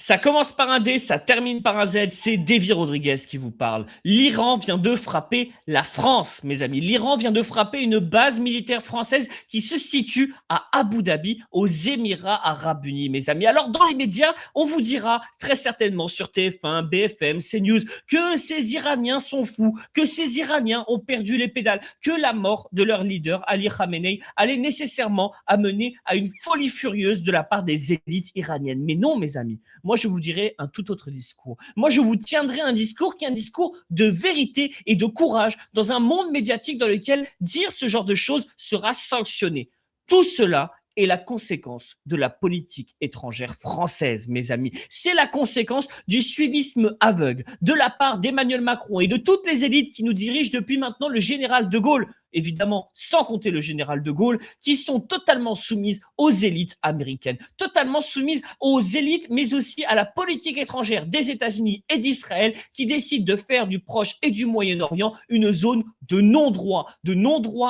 Ça commence par un D, ça termine par un Z, c'est Davy Rodriguez qui vous parle. L'Iran vient de frapper la France, mes amis. L'Iran vient de frapper une base militaire française qui se situe à Abu Dhabi, aux Émirats Arabes Unis, mes amis. Alors, dans les médias, on vous dira très certainement sur TF1, BFM, CNews, que ces Iraniens sont fous, que ces Iraniens ont perdu les pédales, que la mort de leur leader, Ali Khamenei, allait nécessairement amener à une folie furieuse de la part des élites iraniennes. Mais non, mes amis. Moi, je vous dirai un tout autre discours. Moi, je vous tiendrai un discours qui est un discours de vérité et de courage dans un monde médiatique dans lequel dire ce genre de choses sera sanctionné. Tout cela est la conséquence de la politique étrangère française, mes amis. C'est la conséquence du suivisme aveugle de la part d'Emmanuel Macron et de toutes les élites qui nous dirigent depuis maintenant le général de Gaulle, évidemment sans compter le général de Gaulle, qui sont totalement soumises aux élites américaines, totalement soumises aux élites, mais aussi à la politique étrangère des États-Unis et d'Israël, qui décident de faire du Proche et du Moyen-Orient une zone de non-droit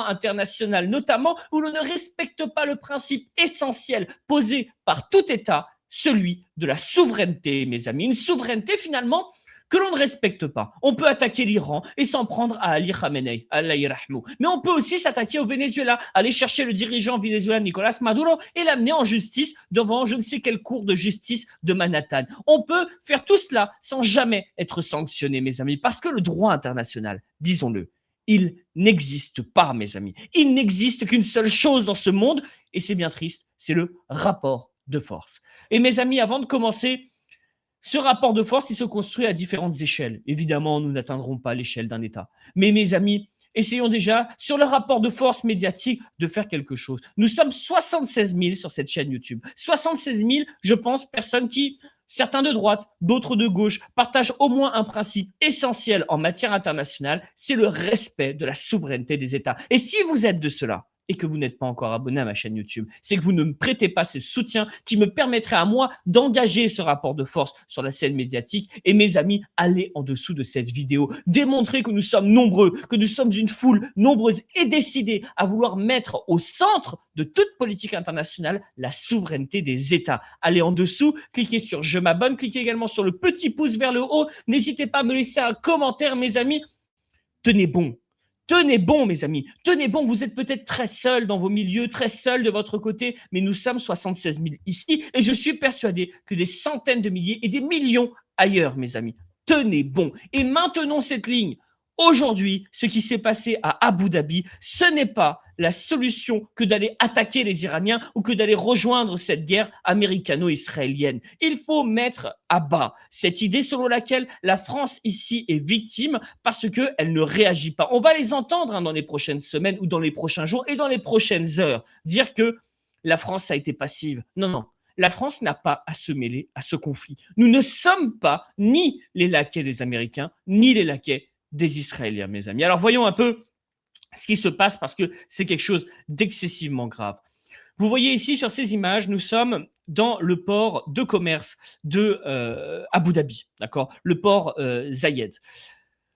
international, notamment où l'on ne respecte pas le principe essentiel posé par tout État, celui de la souveraineté, mes amis. Une souveraineté, finalement, que l'on ne respecte pas. On peut attaquer l'Iran et s'en prendre à Ali Khamenei, Allah yirahmou. Mais on peut aussi s'attaquer au Venezuela, aller chercher le dirigeant vénézuélien Nicolas Maduro et l'amener en justice devant je ne sais quelle cour de justice de Manhattan. On peut faire tout cela sans jamais être sanctionné, mes amis, parce que le droit international, disons-le, il n'existe pas, mes amis. Il n'existe qu'une seule chose dans ce monde, et c'est bien triste, c'est le rapport de force. Et mes amis, avant de commencer, ce rapport de force, il se construit à différentes échelles. Évidemment, nous n'atteindrons pas l'échelle d'un État. Mais mes amis, essayons déjà, sur le rapport de force médiatique, de faire quelque chose. Nous sommes 76 000 sur cette chaîne YouTube. 76 000, je pense, personnes qui, certains de droite, d'autres de gauche, partagent au moins un principe essentiel en matière internationale, c'est le respect de la souveraineté des États. Et si vous êtes de cela, et que vous n'êtes pas encore abonné à ma chaîne YouTube, c'est que vous ne me prêtez pas ce soutien qui me permettrait à moi d'engager ce rapport de force sur la scène médiatique. Et mes amis, allez en dessous de cette vidéo, démontrez que nous sommes nombreux, que nous sommes une foule nombreuse et décidée à vouloir mettre au centre de toute politique internationale la souveraineté des États. Allez en dessous, cliquez sur je m'abonne, cliquez également sur le petit pouce vers le haut. N'hésitez pas à me laisser un commentaire, mes amis. Tenez bon. Tenez bon, mes amis, tenez bon, vous êtes peut-être très seuls dans vos milieux, très seuls de votre côté, mais nous sommes 76 000 ici et je suis persuadé que des centaines de milliers et des millions ailleurs, mes amis. Tenez bon et maintenons cette ligne. Aujourd'hui, ce qui s'est passé à Abu Dhabi, ce n'est pas la solution que d'aller attaquer les Iraniens ou que d'aller rejoindre cette guerre américano-israélienne. Il faut mettre à bas cette idée selon laquelle la France ici est victime parce qu'elle ne réagit pas. On va les entendre dans les prochaines semaines ou dans les prochains jours et dans les prochaines heures dire que la France a été passive. Non, non. La France n'a pas à se mêler à ce conflit. Nous ne sommes pas ni les laquais des Américains, ni les laquais des Israéliens, mes amis. Alors voyons un peu ce qui se passe parce que c'est quelque chose d'excessivement grave. Vous voyez ici sur ces images, nous sommes dans le port de commerce de Abu Dhabi, d'accord, le port Zayed.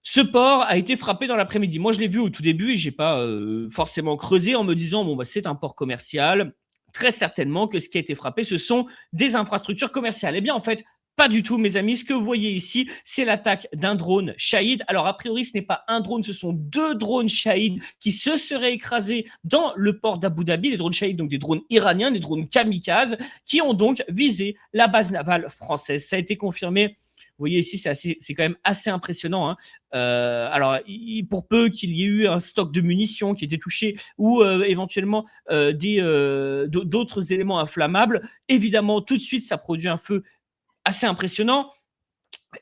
Ce port a été frappé dans l'après-midi. Moi, je l'ai vu au tout début et je n'ai pas forcément creusé en me disant bon, bah, c'est un port commercial. Très certainement que ce qui a été frappé, ce sont des infrastructures commerciales. Eh bien, en fait, pas du tout, mes amis. Ce que vous voyez ici, c'est l'attaque d'un drone Shahid. Alors, a priori, ce n'est pas un drone, ce sont deux drones Shahid qui se seraient écrasés dans le port d'Abu Dhabi. Les drones Shahid, donc des drones iraniens, des drones kamikazes, qui ont donc visé la base navale française. Ça a été confirmé. Vous voyez ici, c'est quand même assez impressionnant. Hein. Alors, pour peu qu'il y ait eu un stock de munitions qui était touché ou éventuellement d'autres éléments inflammables, évidemment, tout de suite, ça produit un feu assez impressionnant.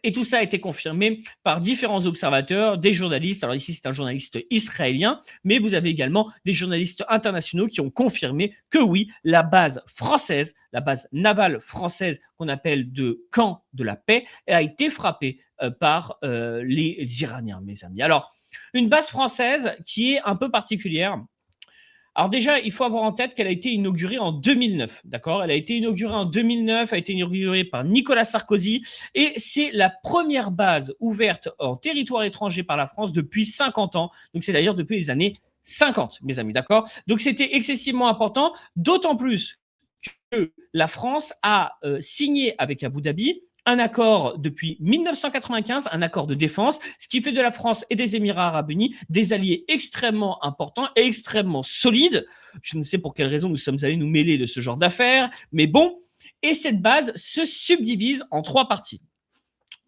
Et tout ça a été confirmé par différents observateurs, des journalistes. Alors ici, c'est un journaliste israélien, mais vous avez également des journalistes internationaux qui ont confirmé que oui, la base française, la base navale française qu'on appelle de camp de la paix, a été frappée par les Iraniens, mes amis. Alors, une base française qui est un peu particulière. Alors déjà, il faut avoir en tête qu'elle a été inaugurée en 2009, d'accord? Elle a été inaugurée en 2009, a été inaugurée par Nicolas Sarkozy et c'est la première base ouverte en territoire étranger par la France depuis 50 ans. Donc c'est d'ailleurs depuis les années 50, mes amis, d'accord? Donc c'était excessivement important, d'autant plus que la France a signé avec Abu Dhabi un accord depuis 1995, un accord de défense, ce qui fait de la France et des Émirats arabes unis des alliés extrêmement importants et extrêmement solides. Je ne sais pour quelle raison nous sommes allés nous mêler de ce genre d'affaires, mais bon. Et cette base se subdivise en 3 parties.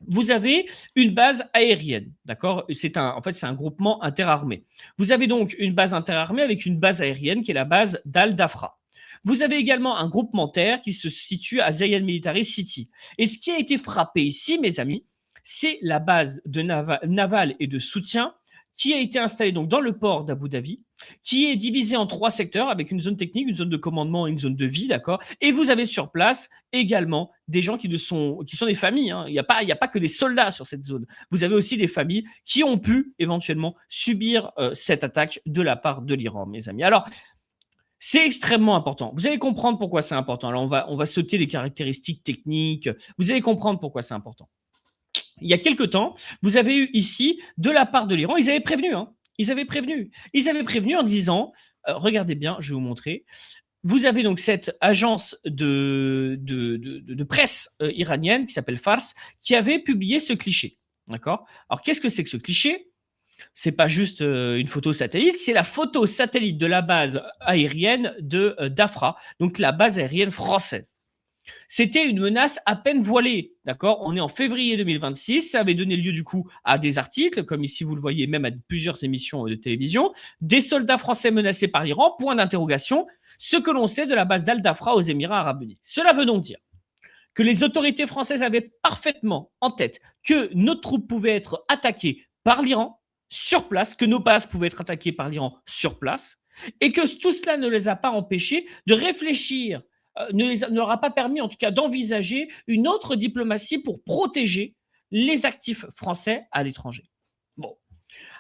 Vous avez une base aérienne, d'accord? En fait, c'est un groupement interarmé. Vous avez donc une base interarmée avec une base aérienne qui est la base d'Al-Dafra. Vous avez également un groupement terre qui se situe à Zayed Military City. Et ce qui a été frappé ici, mes amis, c'est la base de navale et de soutien qui a été installée donc dans le port d'Abu Dhabi, qui est divisée en 3 secteurs avec une zone technique, une zone de commandement et une zone de vie, d'accord? Et vous avez sur place également des gens qui sont des familles, hein. Il n'y a pas que des soldats sur cette zone. Vous avez aussi des familles qui ont pu éventuellement subir cette attaque de la part de l'Iran, mes amis. Alors, c'est extrêmement important. Vous allez comprendre pourquoi c'est important. Alors, on va sauter les caractéristiques techniques. Vous allez comprendre pourquoi c'est important. Il y a quelque temps, vous avez eu ici, de la part de l'Iran, ils avaient prévenu, hein. Ils avaient prévenu en disant, regardez bien, je vais vous montrer. Vous avez donc cette agence de presse iranienne qui s'appelle Fars, qui avait publié ce cliché. D'accord? Alors, qu'est-ce que c'est que ce cliché? C'est pas juste une photo satellite, c'est la photo satellite de la base aérienne d'Afra, donc la base aérienne française. C'était une menace à peine voilée, d'accord? On est en février 2026, ça avait donné lieu du coup à des articles, comme ici vous le voyez, même à plusieurs émissions de télévision. Des soldats français menacés par l'Iran, point d'interrogation, ce que l'on sait de la base d'Al-Dafra aux Émirats arabes unis. Cela veut donc dire que les autorités françaises avaient parfaitement en tête que nos troupes pouvaient être attaquées par l'Iran sur place, que nos bases pouvaient être attaquées par l'Iran sur place, et que tout cela ne les a pas empêchés de réfléchir, ne leur a pas permis en tout cas d'envisager une autre diplomatie pour protéger les actifs français à l'étranger. Bon.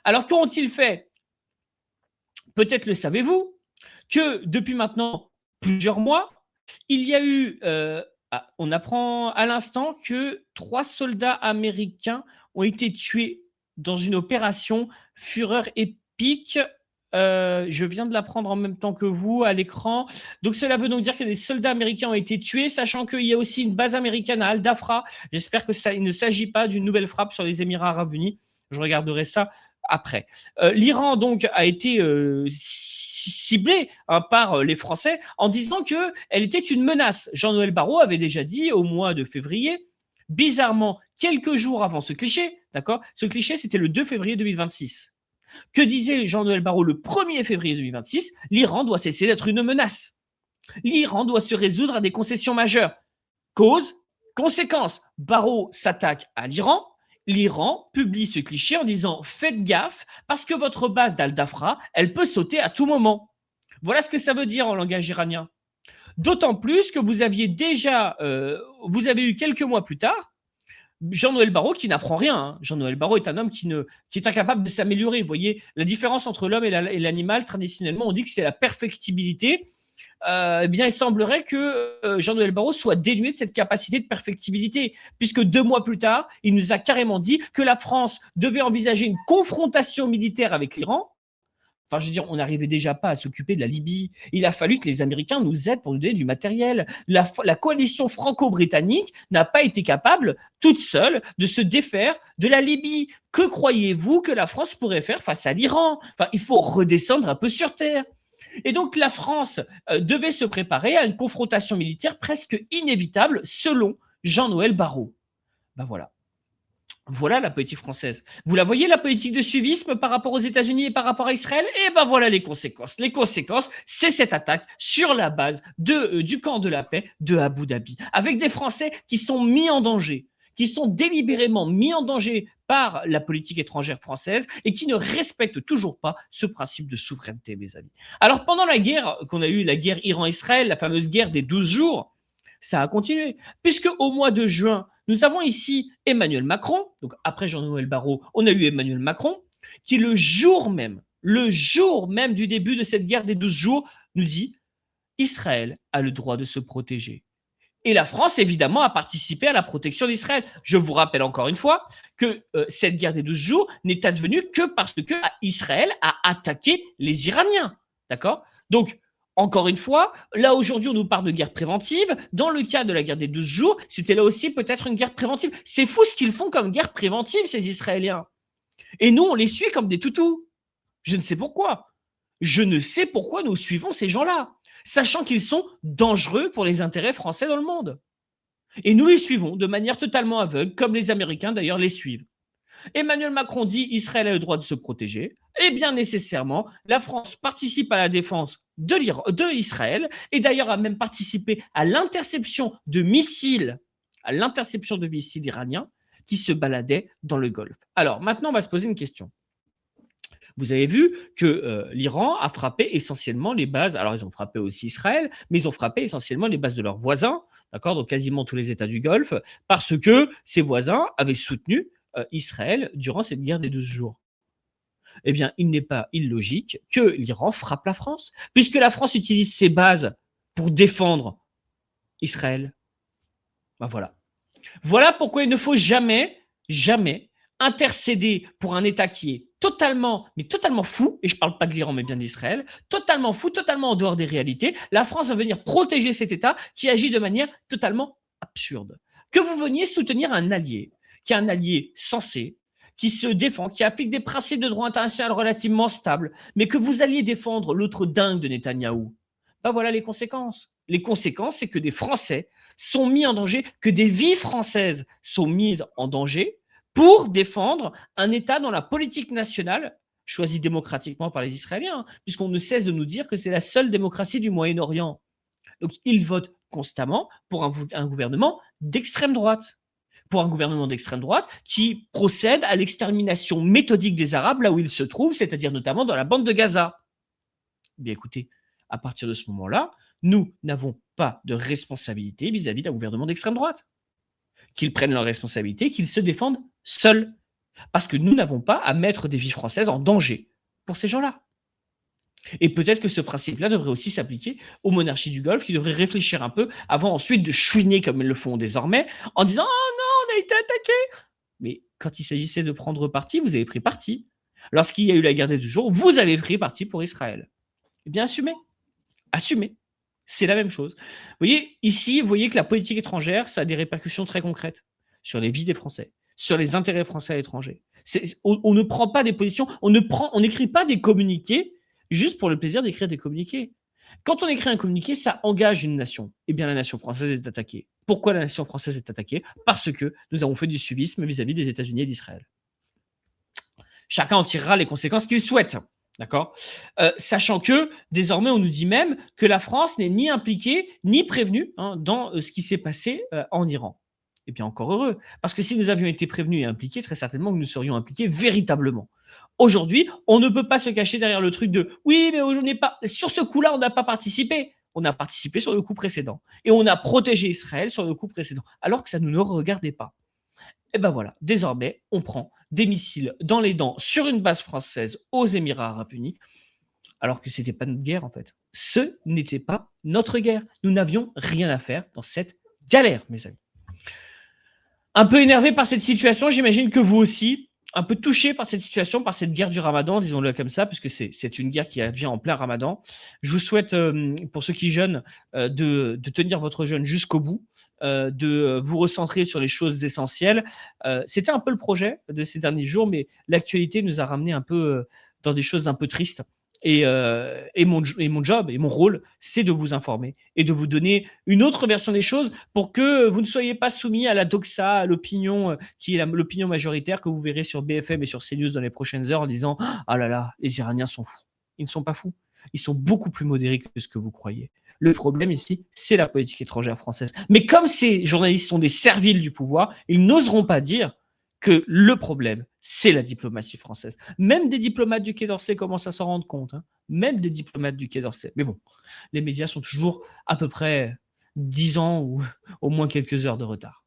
Alors qu'ont-ils fait? Peut-être le savez-vous, que depuis maintenant plusieurs mois, il y a eu, on apprend à l'instant que 3 soldats américains ont été tués dans une opération Fureur épique. Je viens de l'apprendre en même temps que vous à l'écran. Donc cela veut donc dire que des soldats américains ont été tués, sachant qu'il y a aussi une base américaine à Al-Dafra. J'espère que il ne s'agit pas d'une nouvelle frappe sur les Émirats arabes unis. Je regarderai ça après. L'Iran donc a été ciblé par les Français en disant qu'elle était une menace. Jean-Noël Barrot avait déjà dit au mois de février, bizarrement, quelques jours avant ce cliché, d'accord? Ce cliché, c'était le 2 février 2026. Que disait Jean-Noël Barrot le 1er février 2026? L'Iran doit cesser d'être une menace. L'Iran doit se résoudre à des concessions majeures. Cause, conséquence. Barrot s'attaque à l'Iran. L'Iran publie ce cliché en disant « Faites gaffe parce que votre base d'Al-Dafra, elle peut sauter à tout moment. » Voilà ce que ça veut dire en langage iranien. D'autant plus que vous avez eu quelques mois plus tard, Jean-Noël Barrot qui n'apprend rien. Hein. Jean-Noël Barrot est un homme qui est incapable de s'améliorer. Vous voyez, la différence entre l'homme et l'animal, traditionnellement, on dit que c'est la perfectibilité. Eh bien, il semblerait que Jean-Noël Barrot soit dénué de cette capacité de perfectibilité, puisque 2 mois plus tard, il nous a carrément dit que la France devait envisager une confrontation militaire avec l'Iran. Enfin, je veux dire, on n'arrivait déjà pas à s'occuper de la Libye. Il a fallu que les Américains nous aident pour nous donner du matériel. La coalition franco-britannique n'a pas été capable, toute seule, de se défaire de la Libye. Que croyez-vous que la France pourrait faire face à l'Iran? Enfin, il faut redescendre un peu sur terre. Et donc, la France devait se préparer à une confrontation militaire presque inévitable, selon Jean-Noël Barrot. Ben voilà. Voilà la politique française. Vous la voyez, la politique de suivisme par rapport aux États-Unis et par rapport à Israël? Et ben voilà les conséquences. Les conséquences, c'est cette attaque sur la base du camp de la paix de Abu Dhabi, avec des Français qui sont mis en danger, qui sont délibérément mis en danger par la politique étrangère française et qui ne respectent toujours pas ce principe de souveraineté, mes amis. Alors, pendant la guerre qu'on a eue, la guerre Iran-Israël, la fameuse guerre des 12 jours, ça a continué, puisque au mois de juin, nous avons ici Emmanuel Macron, donc après Jean-Noël Barrot, on a eu Emmanuel Macron, qui le jour même du début de cette guerre des 12 jours, nous dit « Israël a le droit de se protéger ». Et la France, évidemment, a participé à la protection d'Israël. Je vous rappelle encore une fois que cette guerre des 12 jours n'est advenue que parce que Israël a attaqué les Iraniens. D'accord? Donc, Encore une fois, là aujourd'hui on nous parle de guerre préventive. Dans le cas de la guerre des 12 jours, c'était là aussi peut-être une guerre préventive. C'est fou ce qu'ils font comme guerre préventive, ces Israéliens. Et nous, on les suit comme des toutous. Je ne sais pourquoi. Je ne sais pourquoi nous suivons ces gens-là, sachant qu'ils sont dangereux pour les intérêts français dans le monde. Et nous les suivons de manière totalement aveugle, comme les Américains d'ailleurs les suivent. Emmanuel Macron dit Israël a le droit de se protéger. Et bien nécessairement, la France participe à la défense de Israël et d'ailleurs a même participé à l'interception de missiles, iraniens qui se baladaient dans le Golfe. Alors maintenant, on va se poser une question. Vous avez vu que l'Iran a frappé essentiellement les bases, alors ils ont frappé aussi Israël, mais ils ont frappé essentiellement les bases de leurs voisins, d'accord, donc quasiment tous les États du Golfe, parce que ces voisins avaient soutenu Israël durant cette guerre des 12 jours. Eh bien, il n'est pas illogique que l'Iran frappe la France, puisque la France utilise ses bases pour défendre Israël. Ben voilà. Voilà pourquoi il ne faut jamais, jamais intercéder pour un État qui est totalement, mais totalement fou, et je ne parle pas de l'Iran, mais bien d'Israël, totalement fou, totalement en dehors des réalités. La France va venir protéger cet État qui agit de manière totalement absurde. Que vous veniez soutenir un allié, qui est un allié sensé, qui se défend, qui applique des principes de droit international relativement stables, mais que vous alliez défendre l'autre dingue de Netanyahou, ben voilà les conséquences. Les conséquences, c'est que des Français sont mis en danger, que des vies françaises sont mises en danger pour défendre un État dont la politique nationale, choisie démocratiquement par les Israéliens, puisqu'on ne cesse de nous dire que c'est la seule démocratie du Moyen-Orient. Donc, ils votent constamment pour un gouvernement d'extrême droite. Pour un gouvernement d'extrême droite qui procède à l'extermination méthodique des Arabes là où ils se trouvent, c'est-à-dire notamment dans la bande de Gaza. Bien écoutez, à partir de ce moment-là, nous n'avons pas de responsabilité vis-à-vis d'un gouvernement d'extrême droite. Qu'ils prennent leurs responsabilités, qu'ils se défendent seuls. Parce que nous n'avons pas à mettre des vies françaises en danger pour ces gens-là. Et peut-être que ce principe-là devrait aussi s'appliquer aux monarchies du Golfe qui devraient réfléchir un peu avant ensuite de chouiner comme elles le font désormais en disant « Oh non, on a été attaqué !» Mais quand il s'agissait de prendre parti, vous avez pris parti. Lorsqu'il y a eu la guerre des 12 jours, vous avez pris parti pour Israël. Eh bien, assumez. Assumez. C'est la même chose. Vous voyez, ici, vous voyez que la politique étrangère, ça a des répercussions très concrètes sur les vies des Français, sur les intérêts français à l'étranger. On ne prend pas des positions, on n'écrit pas des communiqués juste pour le plaisir d'écrire des communiqués. Quand on écrit un communiqué, ça engage une nation. Eh bien, la nation française est attaquée. Pourquoi la nation française est attaquée? Parce que nous avons fait du suivisme vis-à-vis des États-Unis et d'Israël. Chacun en tirera les conséquences qu'il souhaite. D'accord, sachant que désormais on nous dit même que la France n'est ni impliquée ni prévenue dans ce qui s'est passé en Iran. Et bien encore heureux, parce que si nous avions été prévenus et impliqués, très certainement que nous serions impliqués véritablement. Aujourd'hui, on ne peut pas se cacher derrière le truc de oui, mais aujourd'hui pas. Sur ce coup-là, on n'a pas participé. On a participé sur le coup précédent et on a protégé Israël sur le coup précédent, alors que ça ne nous regardait pas. Et ben voilà, désormais, on prend des missiles dans les dents sur une base française aux Émirats Arabes Unis, alors que ce n'était pas notre guerre en fait. Ce n'était pas notre guerre. Nous n'avions rien à faire dans cette galère, mes amis. Un peu énervé par cette situation, j'imagine que vous aussi, un peu touché par cette situation, par cette guerre du Ramadan, disons-le comme ça, puisque c'est une guerre qui advient en plein Ramadan. Je vous souhaite, pour ceux qui jeûnent, de tenir votre jeûne jusqu'au bout, de vous recentrer sur les choses essentielles. C'était un peu le projet de ces derniers jours, mais l'actualité nous a ramené un peu dans des choses un peu tristes. Et mon job et mon rôle, c'est de vous informer et de vous donner une autre version des choses pour que vous ne soyez pas soumis à la doxa, à l'opinion qui est l'opinion majoritaire que vous verrez sur BFM et sur CNews dans les prochaines heures en disant « Ah là là, les Iraniens sont fous ». Ils ne sont pas fous. Ils sont beaucoup plus modérés que ce que vous croyez. Le problème ici, c'est la politique étrangère française. Mais comme ces journalistes sont des serviles du pouvoir, ils n'oseront pas dire que le problème, c'est la diplomatie française. Même des diplomates du Quai d'Orsay commencent à s'en rendre compte. Même des diplomates du Quai d'Orsay. Mais bon, les médias sont toujours à peu près 10 ans ou au moins quelques heures de retard.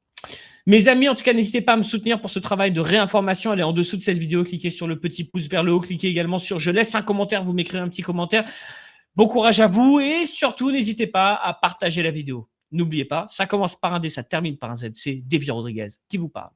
Mes amis, en tout cas, n'hésitez pas à me soutenir pour ce travail de réinformation. Allez en dessous de cette vidéo, cliquez sur le petit pouce vers le haut, cliquez également sur « Je laisse un commentaire », vous m'écrivez un petit commentaire. Bon courage à vous et surtout, n'hésitez pas à partager la vidéo. N'oubliez pas, ça commence par un D, ça termine par un Z. C'est Davy Rodriguez qui vous parle.